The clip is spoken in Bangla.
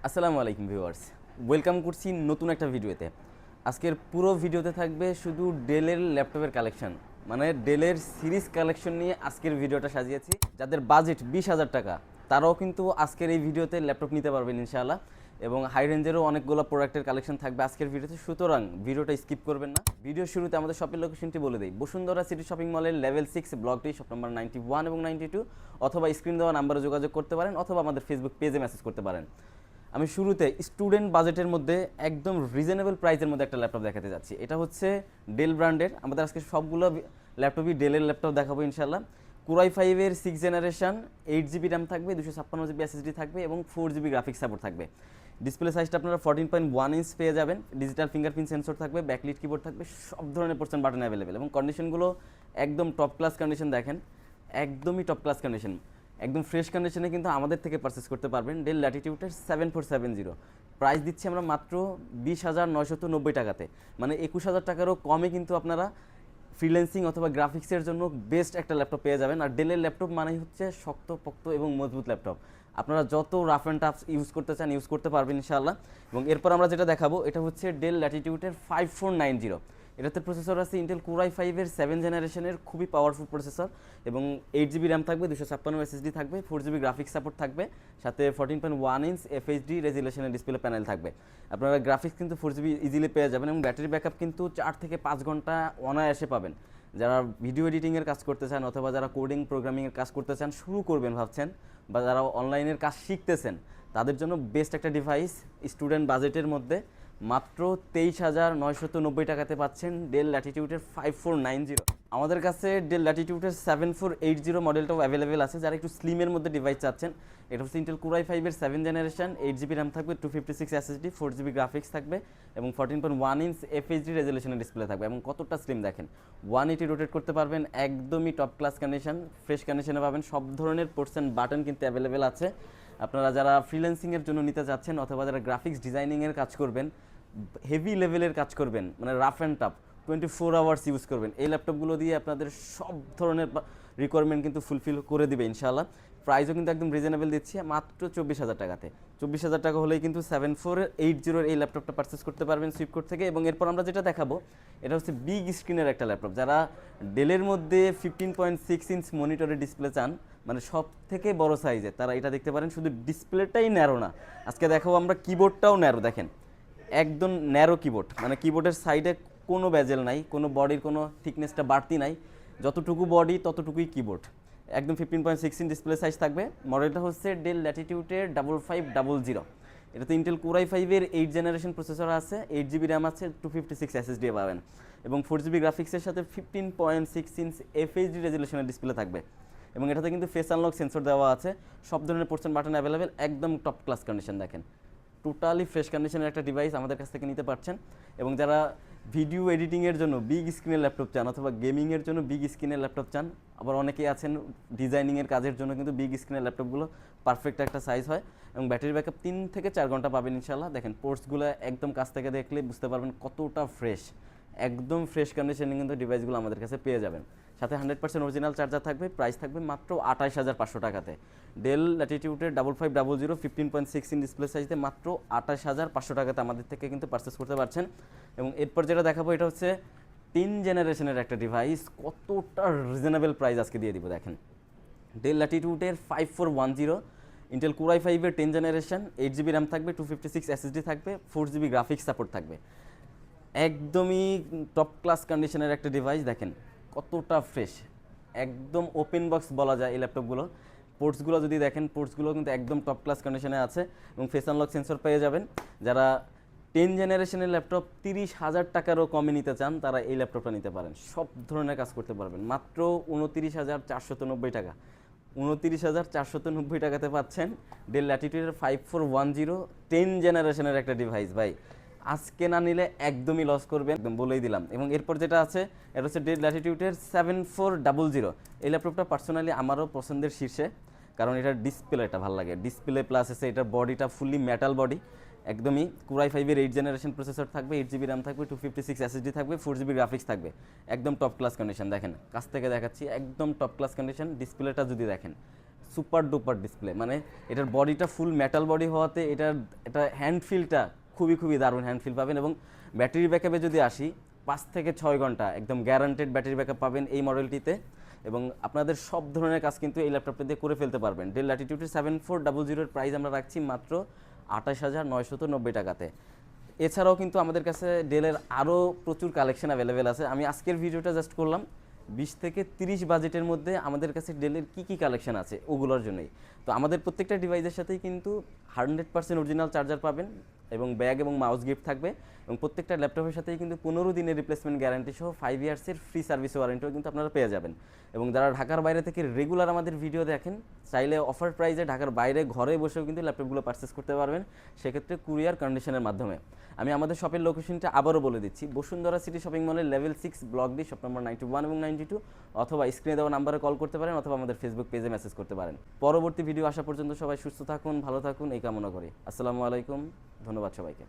আসসালামু আলাইকুম ভিউয়ার্স, ওয়েলকাম করছি নতুন একটা ভিডিওতে। আজকের পুরো ভিডিওতে থাকবে শুধু ডেলের ল্যাপটপের কালেকশন, মানে ডেলের সিরিজ কালেকশন নিয়ে আজকের ভিডিওটা সাজিয়েছি। যাদের বাজেট 20,000 টাকা তারাও কিন্তু আজকের এই ভিডিওতে ল্যাপটপ নিতে পারবেন ইনশাআল্লাহ। এবং হাই রেঞ্জেরও অনেকগুলো প্রোডাক্টের কালেকশন থাকবে আজকের ভিডিওতে, সুতরাং ভিডিওটা স্কিপ করবেন না। ভিডিও শুরুতে আমাদের শপের লোকেশনটি বলে দিই, বসুন্ধরা সিটি শপিং মলের লেভেল 6 ব্লকটি, শপ নম্বর 91 এবং 92, অথবা স্ক্রিন দেওয়া নাম্বারে যোগাযোগ করতে পারেন, অথবা আমাদের ফেসবুক পেজে মেসেজ করতে পারেন। আমি শুরুতে স্টুডেন্ট বাজেটের মধ্যে একদম রিজনেবল প্রাইসের মধ্যে একটা ল্যাপটপ দেখাতে যাচ্ছি। এটা হচ্ছে ডেল ব্র্যান্ডের। আমাদের আজকে সবগুলো ল্যাপটপই ডেলের ল্যাপটপ দেখাবো ইনশাল্লাহ। কোরাই 5-এর 6 জেনারেশন, 8 জিবি র্যাম থাকবে, 256 জিবি এসএসডি থাকবে এবং 4 জিবি গ্রাফিক্স সাপোর্ট থাকবে। ডিসপ্লে সাইজটা আপনারা 14.1 ইঞ্চ পেয়ে যাবেন। ডিজিটাল ফিঙ্গারপ্রিন্ট সেন্সর থাকবে, ব্যাকলিট কিবোর্ড থাকবে, সব ধরনের পোর্শন বাটন অ্যাভেলেবেল এবং কন্ডিশনগুলো একদম টপ ক্লাস কন্ডিশন। দেখেন একদমই টপ ক্লাস কন্ডিশন, একদম ফ্রেশ কন্ডিশনে কিন্তু আমাদের থেকে পারচেস করতে পারবেন। ডেল ল্যাটিটিউডের 7470 প্রাইস দিচ্ছি আমরা মাত্র 20,990 টাকাতে, মানে 21,000 টাকারও কমে কিন্তু আপনারা ফ্রিল্যান্সিং অথবা গ্রাফিক্সের জন্য বেস্ট একটা ল্যাপটপ পেয়ে যাবেন। আর ডেলের ল্যাপটপ মানেই হচ্ছে শক্ত পোক্ত এবং মজবুত ল্যাপটপ। আপনারা যত রাফ অ্যান্ড টাফ ইউজ করতে চান ইউজ করতে পারবেন ইনশাআল্লাহ। এবং এরপর আমরা যেটা দেখাবো এটা হচ্ছে ডেল ল্যাটিটিউডের 5490। এটাতে প্রসেসর আছে ইন্টেল কোরাই 5-এর 7 জেনারেশনের খুবই পাওয়ারফুল প্রসেসর এবং 8 জিবি র্যাম থাকবে, 256 এসএসডি থাকবে, 4 জিবি গ্রাফিক্স সাপোর্ট থাকবে, সাথে 14.1 ইঞ্চ এফএইচডি রেজুলেশনের ডিসপ্লে প্যানেল থাকবে। আপনারা গ্রাফিক্স কিন্তু 4 জিবি ইজিলি পেয়ে যাবেন এবং ব্যাটারি ব্যাকআপ কিন্তু 4 থেকে 5 ঘন্টা অনায়াসে পাবেন। যারা ভিডিও এডিটিংয়ের কাজ করতে চান অথবা যারা কোডিং প্রোগ্রামিংয়ের কাজ করতে চান, শুরু করবেন ভাবছেন, বা যারা অনলাইনের কাজ শিখতেছেন, তাদের জন্য বেস্ট একটা ডিভাইস স্টুডেন্ট বাজেটের মধ্যে মাত্র 23,990 টাকাতে পাচ্ছেন ডেল ল্যাটিটিউডের 5490। আমাদের কাছে ডেল ল্যাটিটিউডের 7480 মডেলটাও অ্যাভেলেবেল আছে। যারা একটু স্লিমের মধ্যে ডিভাইস চাচ্ছেন, এটা হচ্ছে ইন্টেল কোরাই 5-এর 7 জেনারেশন, 8 জিবি র্যাম থাকবে, 256 এসএসডি, 4 জিবি গ্রাফিক্স থাকবে এবং 14.1 ইঞ্চ এফএইচডি রেজুলেশনের ডিসপ্লে থাকবে। এবং কতটা স্লিম দেখেন, 180 রোটেট করতে পারবেন, একদমই টপ ক্লাস কন্ডিশন, ফ্রেশ কন্ডিশনে পাবেন। সব ধরনের পোর্শন বাটন কিন্তু অ্যাভেলেবেল আছে। আপনারা যারা ফ্রিল্যান্সিংয়ের জন্য নিতে যাচ্ছেন অথবা যারা গ্রাফিক্স ডিজাইনিংয়ের কাজ করবেন, হেভি লেভেলের কাজ করবেন, মানে rough and tough 24 hours use করবেন, এই ল্যাপটপগুলো দিয়ে আপনাদের সব ধরনের রিকোয়ারমেন্ট কিন্তু ফুলফিল করে দিবে ইনশাআল্লাহ। প্রাইসও কিন্তু একদম রিজনেবল দিচ্ছি মাত্র 24,000 টাকাতে। 24,000 টাকা হলেই কিন্তু 7480 এই ল্যাপটপটা পারচেস করতে পারবেন সুইপকোড থেকে। এবং এরপর আমরা যেটা দেখাবো এটা হচ্ছে বিগ স্ক্রিনের একটা ল্যাপটপ। যারা ডেলের মধ্যে 15.6 ইঞ্চ মনিটরের ডিসপ্লে চান, মানে সব থেকে বড় সাইজে, তারা এটা দেখতে পারেন। শুধু ডিসপ্লেটাই ন্যারো না, আজকে দেখাবো আমরা কিবোর্ডটাও ন্যারো। দেখেন একদম ন্যারো কিবোর্ড, মানে কিবোর্ডের সাইডে কোনো বেজেল নাই, কোনো বডির কোনো থিকনেসটা বাড়তি নাই, যতটুকু বডি ততটুকুই কিবোর্ড। একদম 15.6 ইঞ্চ ডিসপ্লে সাইজ থাকবে। মডেলটা হচ্ছে ডেল ল্যাটিটিউডের 5500। এটাতে ইন্টেল কোরাই 5-এর 8 জেনারেশন প্রসেসর আছে, 8 জিবি র্যাম আছে, 256 এসএসডি পাবেন এবং 4 জিবি গ্রাফিক্সের সাথে 15.6 ইঞ্চ এফএইচডি রেজুলেশনের ডিসপ্লে থাকবে। এবং এটাতে কিন্তু ফেস আনলক সেন্সর দেওয়া আছে, সব ধরনের পোর্শন বাটন অ্যাভেলেবেল, একদম টপ ক্লাস কন্ডিশন। দেখেন টোটালি ফ্রেশ কন্ডিশনের একটা ডিভাইস আমাদের কাছ থেকে নিতে পারছেন। এবং যারা ভিডিও এডিটিংয়ের জন্য বিগ স্ক্রিনের ল্যাপটপ চান অথবা গেমিংয়ের জন্য বিগ স্ক্রিনের ল্যাপটপ চান, আবার অনেকেই আছেন ডিজাইনিংয়ের কাজের জন্য, কিন্তু বিগ স্ক্রিনের ল্যাপটপগুলো পারফেক্ট একটা সাইজ হয় এবং ব্যাটারি ব্যাকআপ 3 থেকে 4 ঘন্টা পাবেন ইনশাল্লাহ। দেখেন পোর্টসগুলো একদম কাছ থেকে দেখলে বুঝতে পারবেন কতটা ফ্রেশ, একদম ফ্রেশ কন্ডিশনে কিন্তু ডিভাইসগুলো আমাদের কাছে পেয়ে যাবেন। সাথে 100% অরিজিনাল চার্জার থাকবে। প্রাইস থাকবে মাত্র 28,500 টাকাতে। ডেল ল্যাটিটিউডের 5500 15.6 ইঞ্চ ডিসপ্লে সাইজে মাত্র 28,500 টাকাতে আমাদের থেকে কিন্তু পারচেস করতে পারছেন। এবং এরপর যেটা দেখাবো এটা হচ্ছে 10 জেনারেশনের একটা ডিভাইস, কতটা রিজনেবল প্রাইস আজকে দিয়ে দিব। দেখেন ডেল ল্যাটিটিউডের 5410, ইন্টেল কোরাই 5-এর 10 জেনারেশন, 8 জিবি র্যাম থাকবে, 256 এসএসডি থাকবে, 4 জিবি গ্রাফিক্স সাপোর্ট থাকবে, একদমই টপ ক্লাস কন্ডিশনের একটা ডিভাইস। দেখেন কতটা ফ্রেশ, একদম ওপেন বক্স বলা যায় এই ল্যাপটপগুলো। পোর্টসগুলো যদি দেখেন, পোর্টসগুলো কিন্তু একদম টপ ক্লাস কন্ডিশনে আছে এবং ফেস আনলক সেন্সর পেয়ে যাবেন। যারা 10 জেনারেশনের ল্যাপটপ 30,000 টাকারও কমে নিতে চান, তারা এই ল্যাপটপটা নিতে পারেন, সব ধরনের কাজ করতে পারবেন মাত্র 29,490 টাকা। 29,490 টাকাতে পাচ্ছেন ডেল ল্যাটিটিউডের 5410 10 জেনারেশনের একটা ডিভাইস। ভাই আজকে না নিলে একদমই লস করবেন, একদম বলেই দিলাম। এবং এরপর যেটা আছে এটা হচ্ছে ডেল ল্যাটিটিউডের 7400। এই ল্যাপটপটা পার্সোনালি আমারও পছন্দের শীর্ষে, কারণ এটার ডিসপ্লেটা ভালো লাগে, ডিসপ্লে প্লাস এসে এটার বডিটা ফুললি মেটাল বডি। একদমই কোরাই 5-এর 8 জেনারেশন প্রসেসর থাকবে, 8 জিবি র্যাম থাকবে, 256 এসএসডি থাকবে, 4 জিবি গ্রাফিক্স থাকবে, একদম টপ ক্লাস কন্ডিশন। দেখেন কাছ থেকে দেখাচ্ছি, একদম টপ ক্লাস কন্ডিশন। ডিসপ্লেটা যদি দেখেন সুপার ডুপার ডিসপ্লে, মানে এটার বডিটা ফুল মেটাল বডি হওয়াতে এটার এটা হ্যান্ড ফিলটা খুবই দারুণ হ্যান্ড ফিল পাবেন। এবং ব্যাটারি ব্যাকআপে যদি আসি 5 থেকে 6 ঘন্টা একদম গ্যারান্টেড ব্যাটারি ব্যাকআপ পাবেন এই মডেলটিতে। এবং আপনাদের সব ধরনের কাজ কিন্তু এই ল্যাপটপটা দিয়ে করে ফেলতে পারবেন। ডেল ল্যাটিটিউড 7400 প্রাইস আমরা রাখছি মাত্র 28,990 টাকাতে। এছাড়াও কিন্তু আমাদের কাছে ডেলের আরও প্রচুর কালেকশন অ্যাভেলেবেল আছে। আমি আজকের ভিডিওটা জাস্ট করলাম 20 থেকে 30 বাজেটের মধ্যে আমাদের কাছে ডেলের কী কালেকশন আছে ওগুলোর জন্যই। তো আমাদের প্রত্যেকটা ডিভাইসের সাথেই কিন্তু 100% অরিজিনাল চার্জার পাবেন এবং ব্যাগ এবং মাউস গিফট থাকবে। এবং প্রত্যেকটা ল্যাপটপের সাথেই কিন্তু 15 দিনের রিপ্লেসমেন্ট গ্যারান্টি সহ 5 ইয়ার্সের ফ্রি সার্ভিস ওয়ারেন্টিও কিন্তু আপনারা পেয়ে যাবেন। এবং যারা ঢাকার বাইরে থেকে রেগুলার আমাদের ভিডিও দেখেন, চাইলে অফার প্রাইসে ঢাকার বাইরে ঘরে বসেও কিন্তু ল্যাপটপগুলো পারচেস করতে পারবেন, সেক্ষেত্রে কুরিয়ার কন্ডিশনের মাধ্যমে। আমি আমাদের শপের লোকেশনটা আবারও বলে দিচ্ছি, বসুন্ধরা সিটি শপিং মলের level 6 block D, shop number 91 এবং 92, অথবা স্ক্রিনে দেওয়া নাম্বারে কল করতে পারেন অথবা আমাদের ফেসবুক পেজে মেসেজ করতে পারেন। পরবর্তী ভিডিও আসা পর্যন্ত সবাই সুস্থ থাকুন, ভালো থাকুন এই কামনা করি। আসসালামু আলাইকুম, ধন্যবাদ সবাইকে।